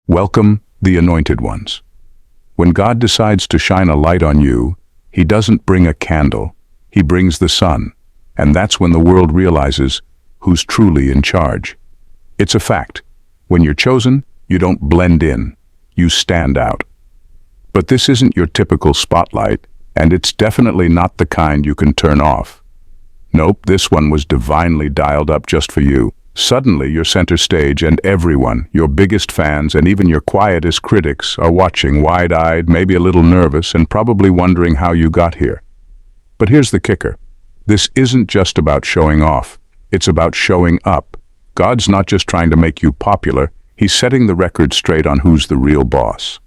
Welcome, the anointed ones. When God decides to shine a light on you, He doesn't bring a candle, He brings the sun, and that's when the world realizes who's truly in charge. It's a fact. When you're chosen, you don't blend in, you stand out. But this isn't your typical spotlight, and it's definitely not the kind you can turn off. Nope, this one was divinely dialed up just for you. Suddenly you're center stage and everyone, your biggest fans and even your quietest critics, are watching wide-eyed, maybe a little nervous, and probably wondering how you got here. But here's the kicker. This isn't just about showing off. It's about showing up. God's not just trying to make you popular, He's setting the record straight on who's the real boss.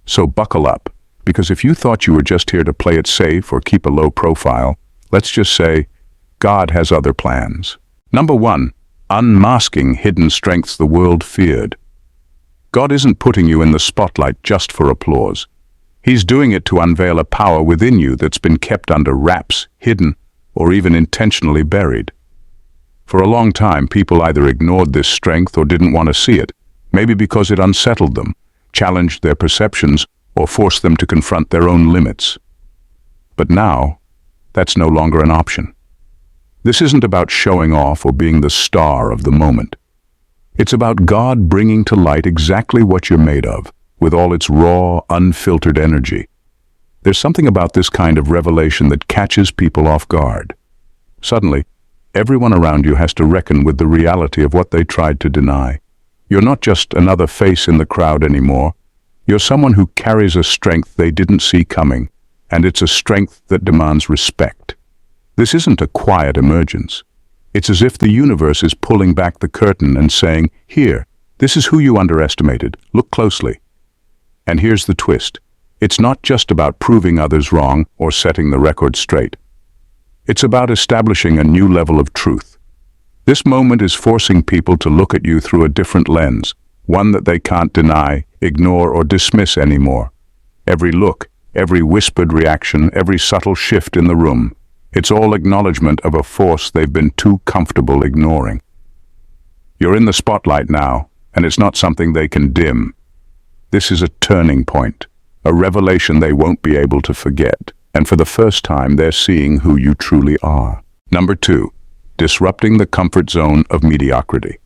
So buckle up, because if you thought you were just here to play it safe or keep a low profile, let's just say, God has other plans. Number 1. Unmasking hidden strengths the world feared. God isn't putting you in the spotlight just for applause. He's doing it to unveil a power within you that's been kept under wraps, hidden, or even intentionally buried. For a long time, people either ignored this strength or didn't want to see it, maybe because it unsettled them, challenged their perceptions, or forced them to confront their own limits. But now, that's no longer an option. This isn't about showing off or being the star of the moment. It's about God bringing to light exactly what you're made of, with all its raw, unfiltered energy. There's something about this kind of revelation that catches people off guard. Suddenly, everyone around you has to reckon with the reality of what they tried to deny. You're not just another face in the crowd anymore. You're someone who carries a strength they didn't see coming, and it's a strength that demands respect. This isn't a quiet emergence. It's as if the universe is pulling back the curtain and saying, "Here, this is who you underestimated. Look closely." And here's the twist. It's not just about proving others wrong or setting the record straight. It's about establishing a new level of truth. This moment is forcing people to look at you through a different lens, one that they can't deny, ignore, or dismiss anymore. Every look, every whispered reaction, every subtle shift in the room, it's all acknowledgement of a force they've been too comfortable ignoring. You're in the spotlight now, and it's not something they can dim. This is a turning point, a revelation they won't be able to forget, and for the first time they're seeing who you truly are. Number 2, disrupting the comfort zone of mediocrity.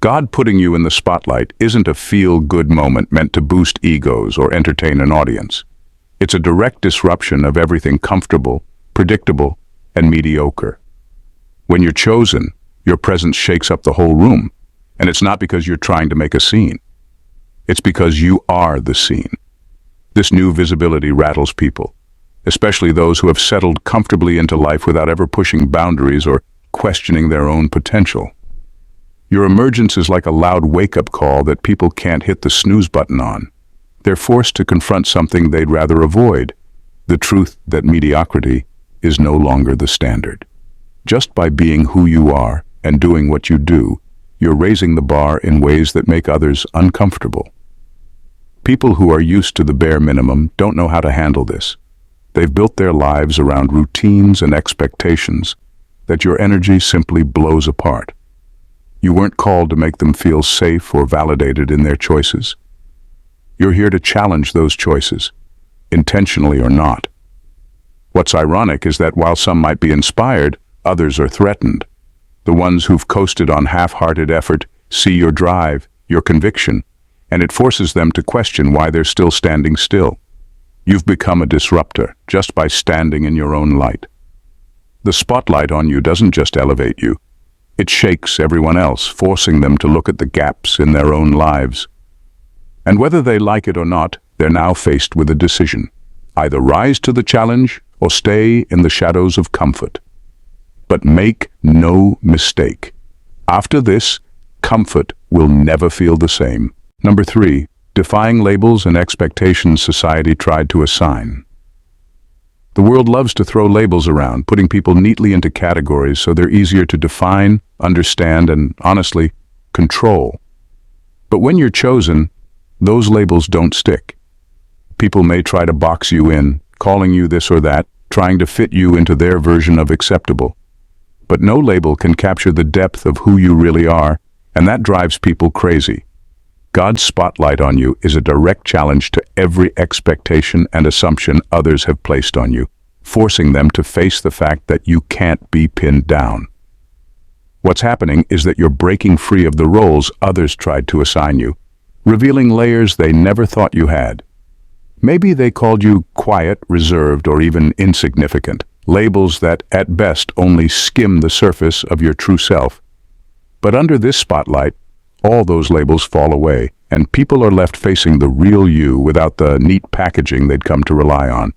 God putting you in the spotlight isn't a feel-good moment meant to boost egos or entertain an audience. It's a direct disruption of everything comfortable, predictable, and mediocre. When you're chosen, your presence shakes up the whole room, and it's not because you're trying to make a scene. It's because you are the scene. This new visibility rattles people, especially those who have settled comfortably into life without ever pushing boundaries or questioning their own potential. Your emergence is like a loud wake-up call that people can't hit the snooze button on. They're forced to confront something they'd rather avoid, the truth that mediocrity is no longer the standard. Just by being who you are and doing what you do, you're raising the bar in ways that make others uncomfortable. People who are used to the bare minimum don't know how to handle this. They've built their lives around routines and expectations that your energy simply blows apart. You weren't called to make them feel safe or validated in their choices. You're here to challenge those choices, intentionally or not. What's ironic is that while some might be inspired, others are threatened. The ones who've coasted on half-hearted effort see your drive, your conviction, and it forces them to question why they're still standing still. You've become a disruptor just by standing in your own light. The spotlight on you doesn't just elevate you. It shakes everyone else, forcing them to look at the gaps in their own lives. And whether they like it or not, they're now faced with a decision. Either rise to the challenge or stay in the shadows of comfort. But make no mistake. After this, comfort will never feel the same. Number 3, defying labels and expectations society tried to assign. The world loves to throw labels around, putting people neatly into categories so they're easier to define, understand, and, honestly, control. But when you're chosen, those labels don't stick. People may try to box you in, calling you this or that, trying to fit you into their version of acceptable. But no label can capture the depth of who you really are, and that drives people crazy. God's spotlight on you is a direct challenge to every expectation and assumption others have placed on you, forcing them to face the fact that you can't be pinned down. What's happening is that you're breaking free of the roles others tried to assign you, revealing layers they never thought you had. Maybe they called you quiet, reserved, or even insignificant, labels that, at best, only skim the surface of your true self. But under this spotlight, all those labels fall away, and people are left facing the real you without the neat packaging they'd come to rely on.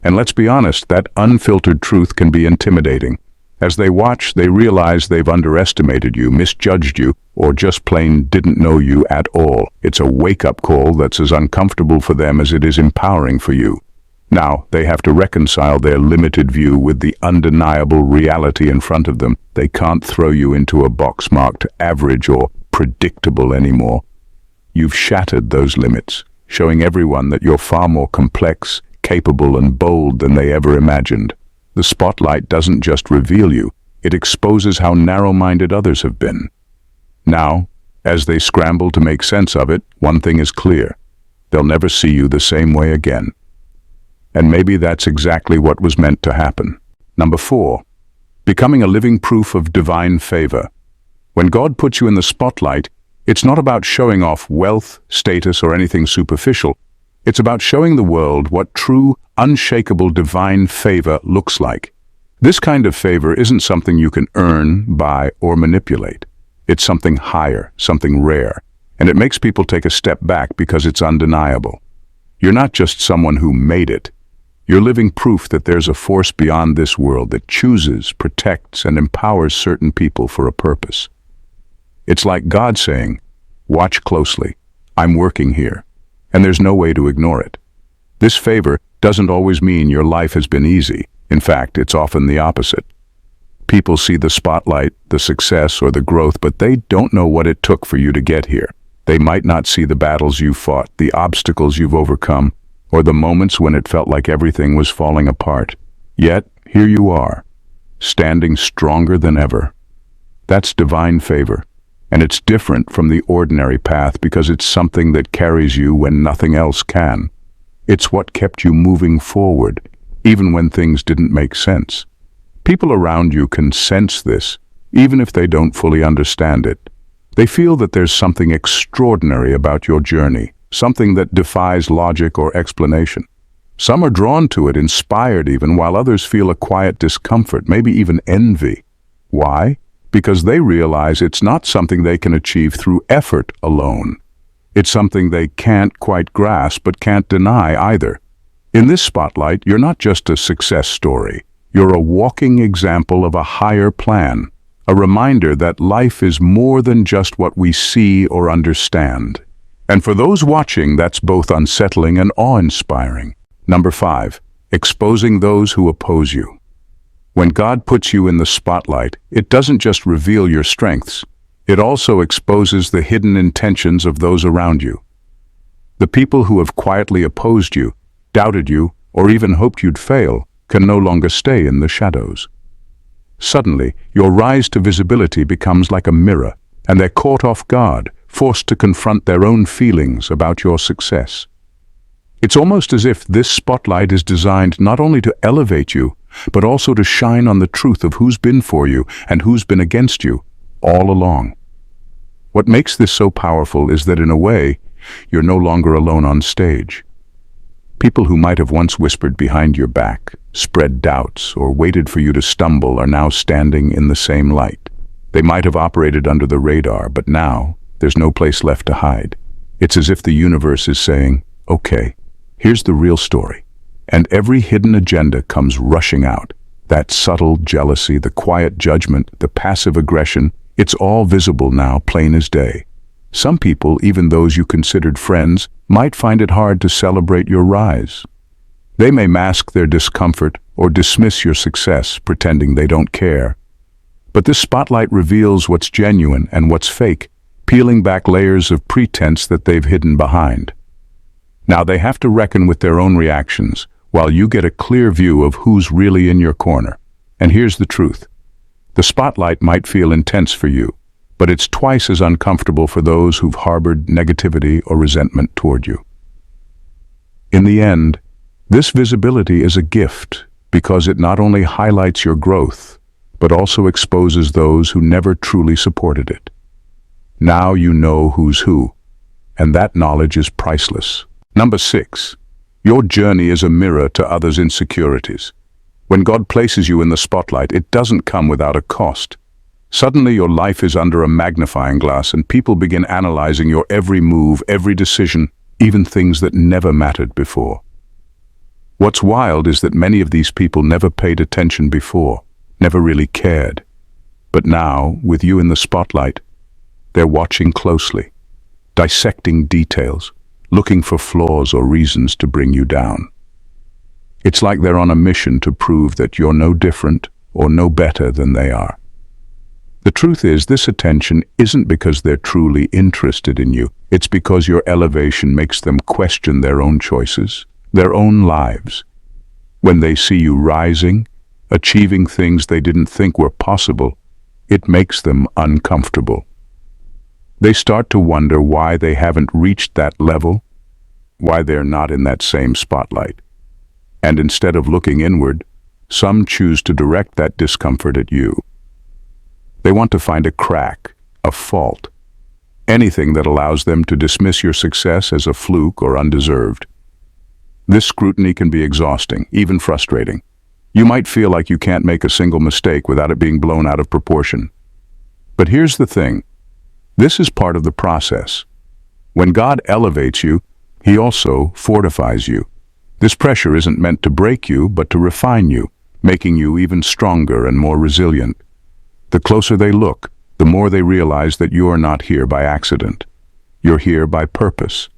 And let's be honest, that unfiltered truth can be intimidating. As they watch, they realize they've underestimated you, misjudged you, or just plain didn't know you at all. It's a wake-up call that's as uncomfortable for them as it is empowering for you. Now, they have to reconcile their limited view with the undeniable reality in front of them. They can't throw you into a box marked average or predictable anymore. You've shattered those limits, showing everyone that you're far more complex, capable, and bold than they ever imagined. The spotlight doesn't just reveal you, it exposes how narrow-minded others have been. Now, as they scramble to make sense of it, one thing is clear: they'll never see you the same way again. And maybe that's exactly what was meant to happen. Number 4, becoming a living proof of divine favor. When God puts you in the spotlight, it's not about showing off wealth, status, or anything superficial. It's about showing the world what true, unshakable divine favor looks like. This kind of favor isn't something you can earn, buy, or manipulate. It's something higher, something rare, and it makes people take a step back because it's undeniable. You're not just someone who made it. You're living proof that there's a force beyond this world that chooses, protects, and empowers certain people for a purpose. It's like God saying, "Watch closely. I'm working here." And there's no way to ignore it. This favor doesn't always mean your life has been easy. In fact, it's often the opposite. People see the spotlight, the success, or the growth, but they don't know what it took for you to get here. They might not see the battles you fought, the obstacles you've overcome, or the moments when it felt like everything was falling apart. Yet, here you are, standing stronger than ever. That's divine favor. And it's different from the ordinary path because it's something that carries you when nothing else can. It's what kept you moving forward, even when things didn't make sense. People around you can sense this, even if they don't fully understand it. They feel that there's something extraordinary about your journey, something that defies logic or explanation. Some are drawn to it, inspired even, while others feel a quiet discomfort, maybe even envy. Why? Because they realize it's not something they can achieve through effort alone. It's something they can't quite grasp but can't deny either. In this spotlight, you're not just a success story. You're a walking example of a higher plan, a reminder that life is more than just what we see or understand. And for those watching, that's both unsettling and awe-inspiring. Number 5, exposing those who oppose you. When God puts you in the spotlight, it doesn't just reveal your strengths, it also exposes the hidden intentions of those around you. The people who have quietly opposed you, doubted you, or even hoped you'd fail, can no longer stay in the shadows. Suddenly, your rise to visibility becomes like a mirror, and they're caught off guard, forced to confront their own feelings about your success. It's almost as if this spotlight is designed not only to elevate you, but also to shine on the truth of who's been for you and who's been against you all along. What makes this so powerful is that in a way, you're no longer alone on stage. People who might have once whispered behind your back, spread doubts, or waited for you to stumble are now standing in the same light. They might have operated under the radar, but now there's no place left to hide. It's as if the universe is saying, "Okay, here's the real story." And every hidden agenda comes rushing out. That subtle jealousy, the quiet judgment, the passive aggression, it's all visible now, plain as day. Some people, even those you considered friends, might find it hard to celebrate your rise. They may mask their discomfort or dismiss your success, pretending they don't care. But this spotlight reveals what's genuine and what's fake, peeling back layers of pretense that they've hidden behind. Now they have to reckon with their own reactions, while you get a clear view of who's really in your corner. And here's the truth. The spotlight might feel intense for you, but it's twice as uncomfortable for those who've harbored negativity or resentment toward you. In the end, this visibility is a gift because it not only highlights your growth, but also exposes those who never truly supported it. Now you know who's who, and that knowledge is priceless. Number 6. Your journey is a mirror to others' insecurities. When God places you in the spotlight, it doesn't come without a cost. Suddenly your life is under a magnifying glass and people begin analyzing your every move, every decision, even things that never mattered before. What's wild is that many of these people never paid attention before, never really cared. But now, with you in the spotlight, they're watching closely, dissecting details, looking for flaws or reasons to bring you down. It's like they're on a mission to prove that you're no different or no better than they are. The truth is, this attention isn't because they're truly interested in you. It's because your elevation makes them question their own choices, their own lives. When they see you rising, achieving things they didn't think were possible, it makes them uncomfortable. They start to wonder why they haven't reached that level, why they're not in that same spotlight. And instead of looking inward, some choose to direct that discomfort at you. They want to find a crack, a fault, anything that allows them to dismiss your success as a fluke or undeserved. This scrutiny can be exhausting, even frustrating. You might feel like you can't make a single mistake without it being blown out of proportion. But here's the thing. This is part of the process. When God elevates you, He also fortifies you. This pressure isn't meant to break you, but to refine you, making you even stronger and more resilient. The closer they look, the more they realize that you are not here by accident. You're here by purpose.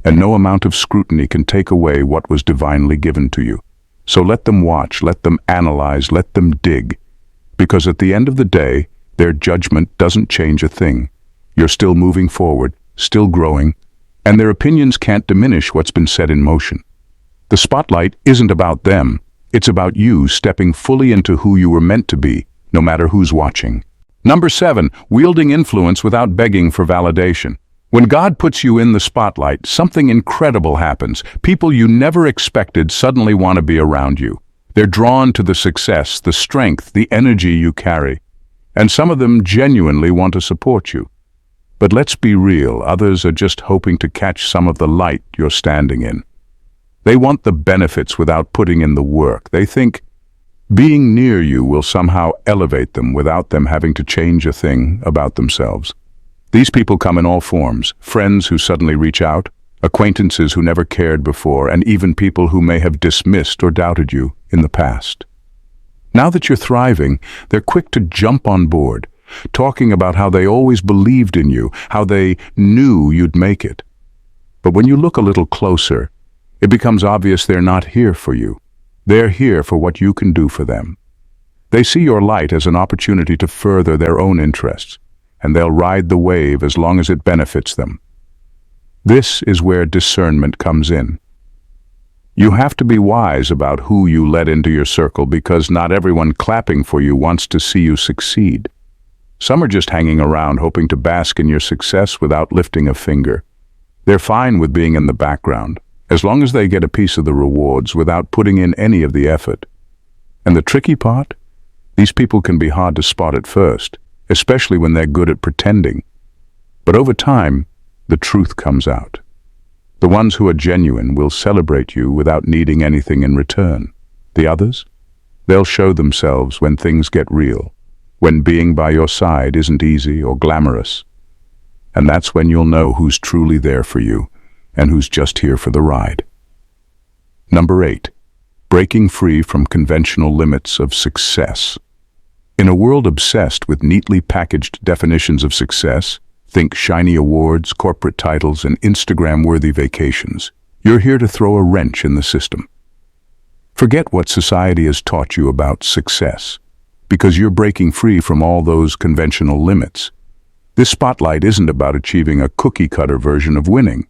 And no amount of scrutiny can take away what was divinely given to you. So let them watch, let them analyze, let them dig. Because at the end of the day, their judgment doesn't change a thing. You're still moving forward, still growing, and their opinions can't diminish what's been set in motion. The spotlight isn't about them. It's about you stepping fully into who you were meant to be, no matter who's watching. Number 7, wielding influence without begging for validation. When God puts you in the spotlight, something incredible happens. People you never expected suddenly want to be around you. They're drawn to the success, the strength, the energy you carry. And some of them genuinely want to support you. But let's be real, others are just hoping to catch some of the light you're standing in. They want the benefits without putting in the work. They think being near you will somehow elevate them without them having to change a thing about themselves. These people come in all forms: friends who suddenly reach out, acquaintances who never cared before, and even people who may have dismissed or doubted you in the past. Now that you're thriving, they're quick to jump on board, talking about how they always believed in you, how they knew you'd make it. But when you look a little closer, it becomes obvious they're not here for you. They're here for what you can do for them. They see your light as an opportunity to further their own interests, and they'll ride the wave as long as it benefits them. This is where discernment comes in. You have to be wise about who you let into your circle, because not everyone clapping for you wants to see you succeed. Some are just hanging around hoping to bask in your success without lifting a finger. They're fine with being in the background, as long as they get a piece of the rewards without putting in any of the effort. And the tricky part? These people can be hard to spot at first, especially when they're good at pretending. But over time, the truth comes out. The ones who are genuine will celebrate you without needing anything in return. The others? They'll show themselves when things get real, when being by your side isn't easy or glamorous. And that's when you'll know who's truly there for you and who's just here for the ride. Number 8, breaking free from conventional limits of success. In a world obsessed with neatly packaged definitions of success, think shiny awards, corporate titles, and Instagram-worthy vacations, you're here to throw a wrench in the system. Forget what society has taught you about success, because you're breaking free from all those conventional limits. This spotlight isn't about achieving a cookie-cutter version of winning.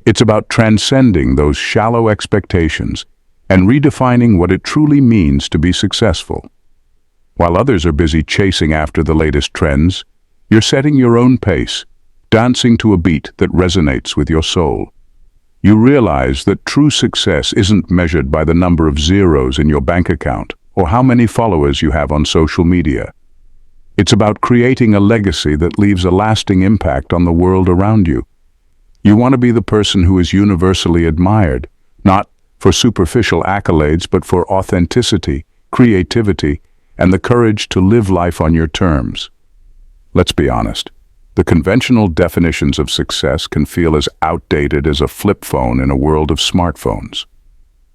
It's about transcending those shallow expectations and redefining what it truly means to be successful. While others are busy chasing after the latest trends, You're setting your own pace, dancing to a beat that resonates with your soul. You realize that true success isn't measured by the number of zeros in your bank account or how many followers you have on social media. It's about creating a legacy that leaves a lasting impact on the world around you. You want to be the person who is universally admired, not for superficial accolades, but for authenticity, creativity, and the courage to live life on your terms. Let's be honest. The conventional definitions of success can feel as outdated as a flip phone in a world of smartphones.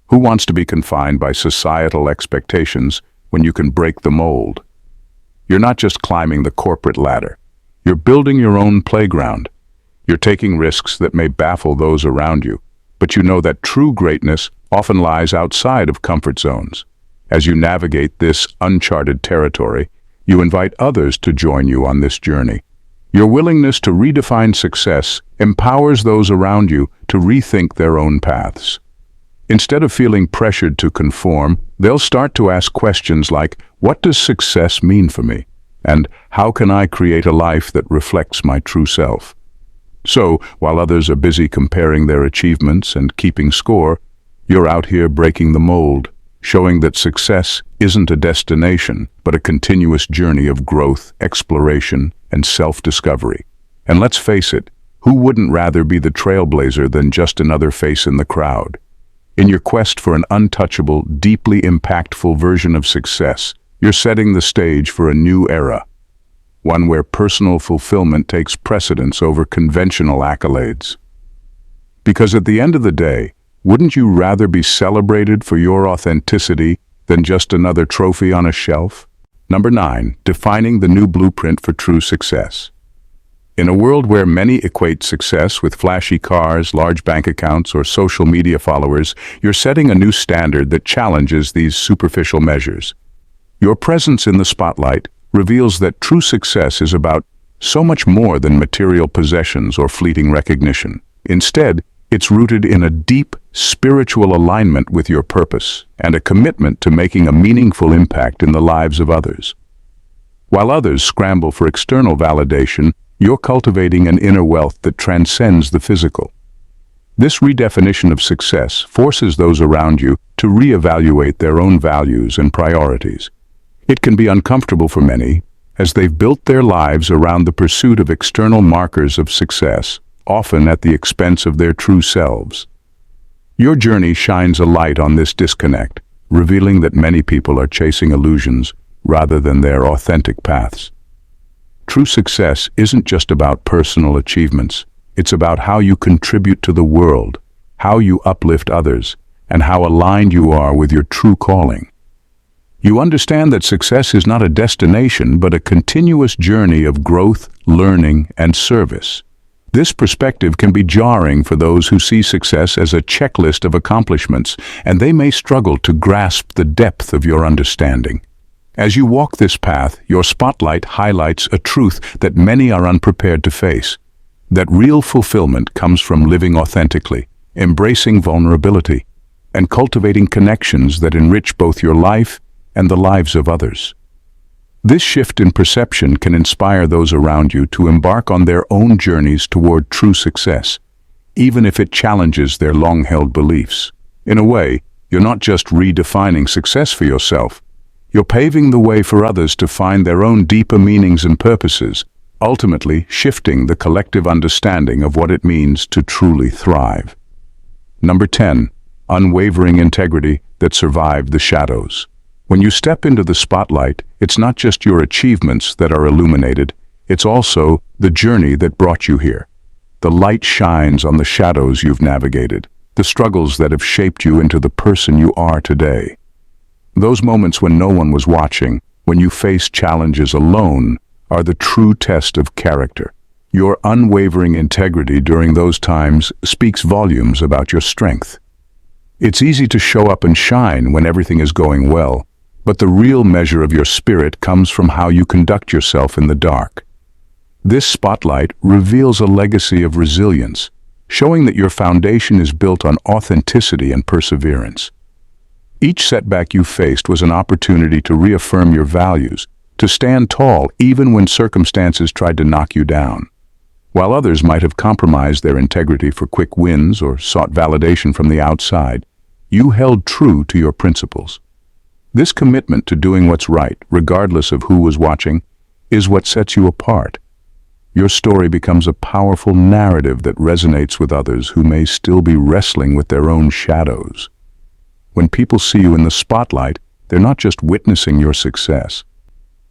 Who wants to be confined by societal expectations when you can break the mold? You're not just climbing the corporate ladder. You're building your own playground. You're taking risks that may baffle those around you, but you know that true greatness often lies outside of comfort zones. As you navigate this uncharted territory, you invite others to join you on this journey. Your willingness to redefine success empowers those around you to rethink their own paths. Instead of feeling pressured to conform, they'll start to ask questions like, what does success mean for me? And how can I create a life that reflects my true self? So, while others are busy comparing their achievements and keeping score, you're out here breaking the mold, showing that success isn't a destination, but a continuous journey of growth, exploration, and self-discovery. And let's face it, who wouldn't rather be the trailblazer than just another face in the crowd? In your quest for an untouchable, deeply impactful version of success, you're setting the stage for a new era, one where personal fulfillment takes precedence over conventional accolades. Because at the end of the day, wouldn't you rather be celebrated for your authenticity than just another trophy on a shelf? Number 9, defining the new blueprint for true success. In a world where many equate success with flashy cars, large bank accounts, or social media followers, you're setting a new standard that challenges these superficial measures. Your presence in the spotlight reveals that true success is about so much more than material possessions or fleeting recognition. Instead, it's rooted in a deep, spiritual alignment with your purpose and a commitment to making a meaningful impact in the lives of others. While others scramble for external validation, you're cultivating an inner wealth that transcends the physical. This redefinition of success forces those around you to reevaluate their own values and priorities. It can be uncomfortable for many, as they've built their lives around the pursuit of external markers of success, often at the expense of their true selves. Your journey shines a light on this disconnect, revealing that many people are chasing illusions rather than their authentic paths. True success isn't just about personal achievements. It's about how you contribute to the world, how you uplift others, and how aligned you are with your true calling. You understand that success is not a destination, but a continuous journey of growth, learning, and service. This perspective can be jarring for those who see success as a checklist of accomplishments, and they may struggle to grasp the depth of your understanding. As you walk this path, your spotlight highlights a truth that many are unprepared to face, that real fulfillment comes from living authentically, embracing vulnerability, and cultivating connections that enrich both your life and the lives of others. This shift in perception can inspire those around you to embark on their own journeys toward true success, even if it challenges their long-held beliefs. In a way, you're not just redefining success for yourself, you're paving the way for others to find their own deeper meanings and purposes, ultimately shifting the collective understanding of what it means to truly thrive. Number 10, unwavering integrity that survived the shadows. When you step into the spotlight, it's not just your achievements that are illuminated, it's also the journey that brought you here. The light shines on the shadows you've navigated, the struggles that have shaped you into the person you are today. Those moments when no one was watching, when you faced challenges alone, are the true test of character. Your unwavering integrity during those times speaks volumes about your strength. It's easy to show up and shine when everything is going well, but the real measure of your spirit comes from how you conduct yourself in the dark. This spotlight reveals a legacy of resilience, showing that your foundation is built on authenticity and perseverance. Each setback you faced was an opportunity to reaffirm your values, to stand tall even when circumstances tried to knock you down. While others might have compromised their integrity for quick wins or sought validation from the outside, you held true to your principles. This commitment to doing what's right, regardless of who was watching, is what sets you apart. Your story becomes a powerful narrative that resonates with others who may still be wrestling with their own shadows. When people see you in the spotlight, they're not just witnessing your success.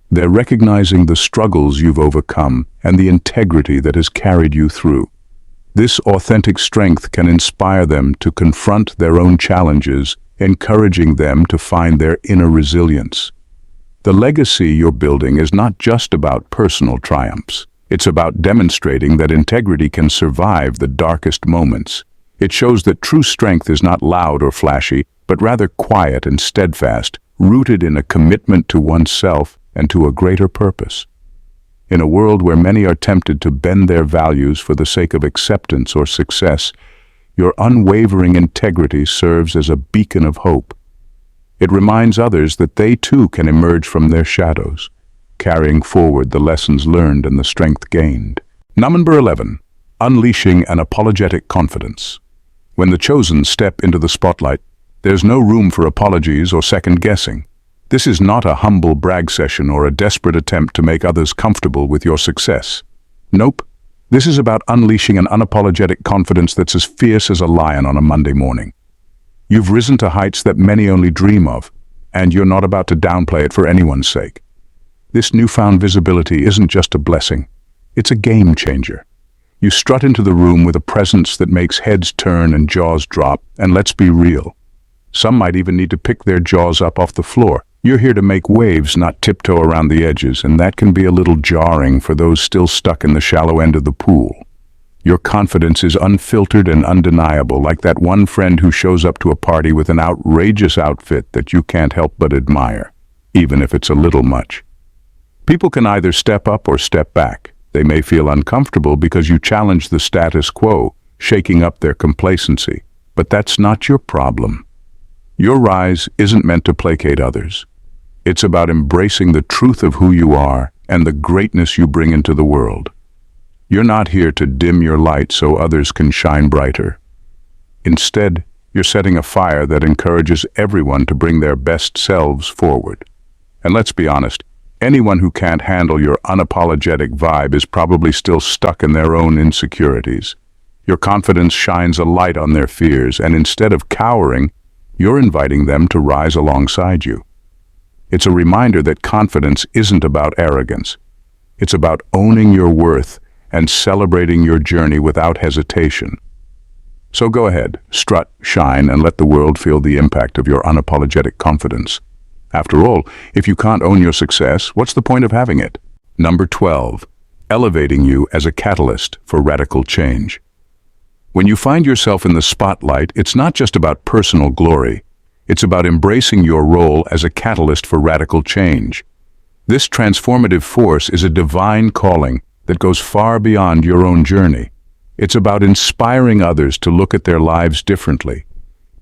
They're recognizing the struggles you've overcome and the integrity that has carried you through. This authentic strength can inspire them to confront their own challenges, encouraging them to find their inner resilience. The legacy you're building is not just about personal triumphs. It's about demonstrating that integrity can survive the darkest moments. It shows that true strength is not loud or flashy, but rather quiet and steadfast, rooted in a commitment to oneself and to a greater purpose. In a world where many are tempted to bend their values for the sake of acceptance or success, your unwavering integrity serves as a beacon of hope. It reminds others that they too can emerge from their shadows, carrying forward the lessons learned and the strength gained. Number 11. Unleashing an apologetic confidence. When the chosen step into the spotlight, there's no room for apologies or second-guessing. This is not a humble brag session or a desperate attempt to make others comfortable with your success. Nope. This is about unleashing an unapologetic confidence that's as fierce as a lion on a Monday morning. You've risen to heights that many only dream of, and you're not about to downplay it for anyone's sake. This newfound visibility isn't just a blessing, it's a game changer. You strut into the room with a presence that makes heads turn and jaws drop, and let's be real. Some might even need to pick their jaws up off the floor. You're here to make waves, not tiptoe around the edges, and that can be a little jarring for those still stuck in the shallow end of the pool. Your confidence is unfiltered and undeniable, like that one friend who shows up to a party with an outrageous outfit that you can't help but admire, even if it's a little much. People can either step up or step back. They may feel uncomfortable because you challenge the status quo, shaking up their complacency. But that's not your problem. Your rise isn't meant to placate others. It's about embracing the truth of who you are and the greatness you bring into the world. You're not here to dim your light so others can shine brighter. Instead, you're setting a fire that encourages everyone to bring their best selves forward. And let's be honest, anyone who can't handle your unapologetic vibe is probably still stuck in their own insecurities. Your confidence shines a light on their fears, and instead of cowering, you're inviting them to rise alongside you. It's a reminder that confidence isn't about arrogance. It's about owning your worth and celebrating your journey without hesitation. So go ahead, strut, shine, and let the world feel the impact of your unapologetic confidence. After all, if you can't own your success, what's the point of having it? Number 12. Elevating you as a catalyst for radical change. When you find yourself in the spotlight, it's not just about personal glory. It's about embracing your role as a catalyst for radical change. This transformative force is a divine calling that goes far beyond your own journey. It's about inspiring others to look at their lives differently,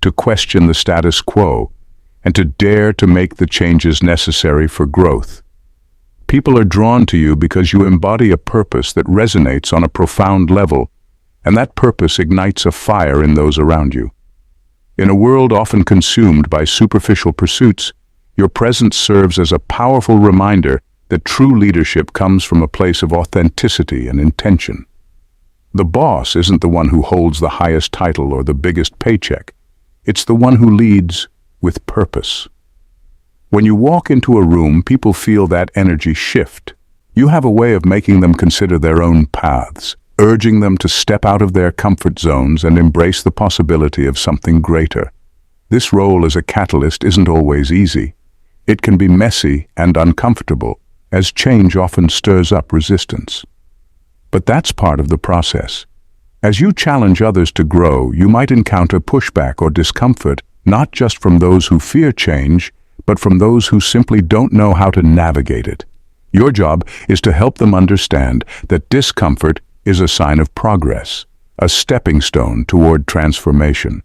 to question the status quo, and to dare to make the changes necessary for growth. People are drawn to you because you embody a purpose that resonates on a profound level, and that purpose ignites a fire in those around you. In a world often consumed by superficial pursuits, your presence serves as a powerful reminder that true leadership comes from a place of authenticity and intention. The boss isn't the one who holds the highest title or the biggest paycheck. It's the one who leads with purpose. When you walk into a room, people feel that energy shift. You have a way of making them consider their own paths, urging them to step out of their comfort zones and embrace the possibility of something greater. This role as a catalyst isn't always easy. It can be messy and uncomfortable, as change often stirs up resistance. But that's part of the process. As you challenge others to grow, you might encounter pushback or discomfort, not just from those who fear change, but from those who simply don't know how to navigate it. Your job is to help them understand that discomfort is a sign of progress, a stepping stone toward transformation.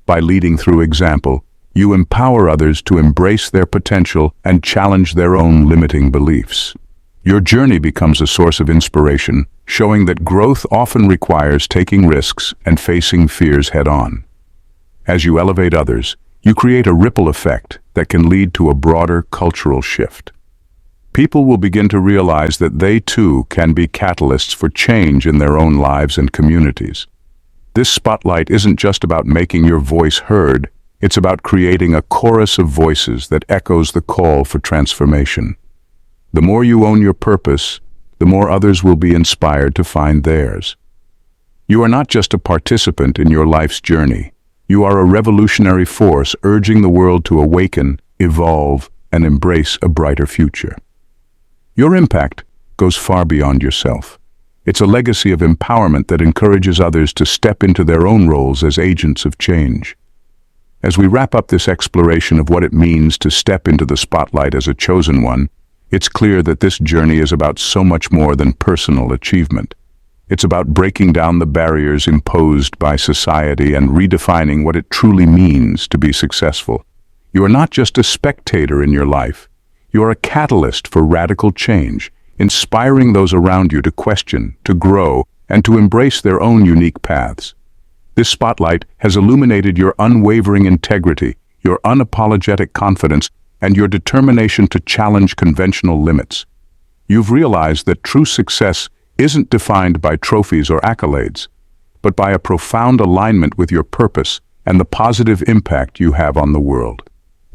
By leading through example, You empower others to embrace their potential and challenge their own limiting beliefs. Your journey becomes a source of inspiration, showing that growth often requires taking risks and facing fears head-on. As you elevate others, you create a ripple effect that can lead to a broader cultural shift. People will begin to realize that they too can be catalysts for change in their own lives and communities. This spotlight isn't just about making your voice heard, it's about creating a chorus of voices that echoes the call for transformation. The more you own your purpose, the more others will be inspired to find theirs. You are not just a participant in your life's journey. You are a revolutionary force urging the world to awaken, evolve, and embrace a brighter future. Your impact goes far beyond yourself. It's a legacy of empowerment that encourages others to step into their own roles as agents of change. As we wrap up this exploration of what it means to step into the spotlight as a chosen one, it's clear that this journey is about so much more than personal achievement. It's about breaking down the barriers imposed by society and redefining what it truly means to be successful. You are not just a spectator in your life. You are a catalyst for radical change, inspiring those around you to question, to grow, and to embrace their own unique paths. This spotlight has illuminated your unwavering integrity, your unapologetic confidence, and your determination to challenge conventional limits. You've realized that true success isn't defined by trophies or accolades, but by a profound alignment with your purpose and the positive impact you have on the world.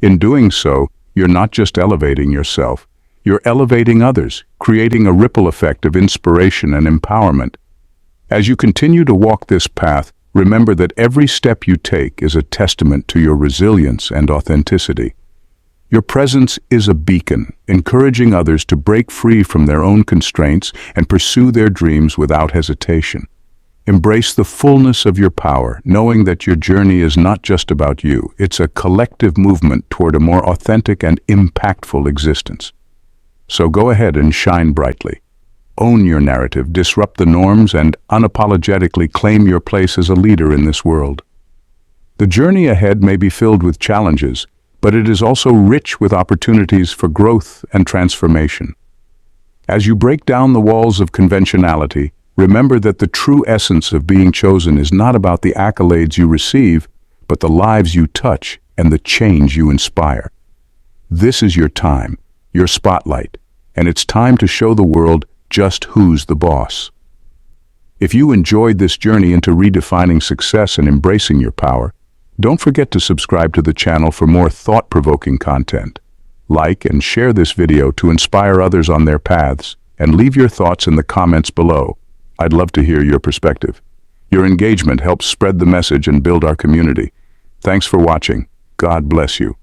In doing so, you're not just elevating yourself, you're elevating others, creating a ripple effect of inspiration and empowerment. As you continue to walk this path, remember that every step you take is a testament to your resilience and authenticity. Your presence is a beacon, encouraging others to break free from their own constraints and pursue their dreams without hesitation. Embrace the fullness of your power, knowing that your journey is not just about you. It's a collective movement toward a more authentic and impactful existence. So go ahead and shine brightly. Own your narrative, disrupt the norms, and unapologetically claim your place as a leader in this world. The journey ahead may be filled with challenges, but it is also rich with opportunities for growth and transformation. As you break down the walls of conventionality, remember that the true essence of being chosen is not about the accolades you receive, but the lives you touch and the change you inspire. This is your time, your spotlight, and it's time to show the world just who's the boss. If you enjoyed this journey into redefining success and embracing your power, don't forget to subscribe to the channel for more thought-provoking content. Like and share this video to inspire others on their paths, and leave your thoughts in the comments below. I'd love to hear your perspective. Your engagement helps spread the message and build our community. Thanks for watching. God bless you.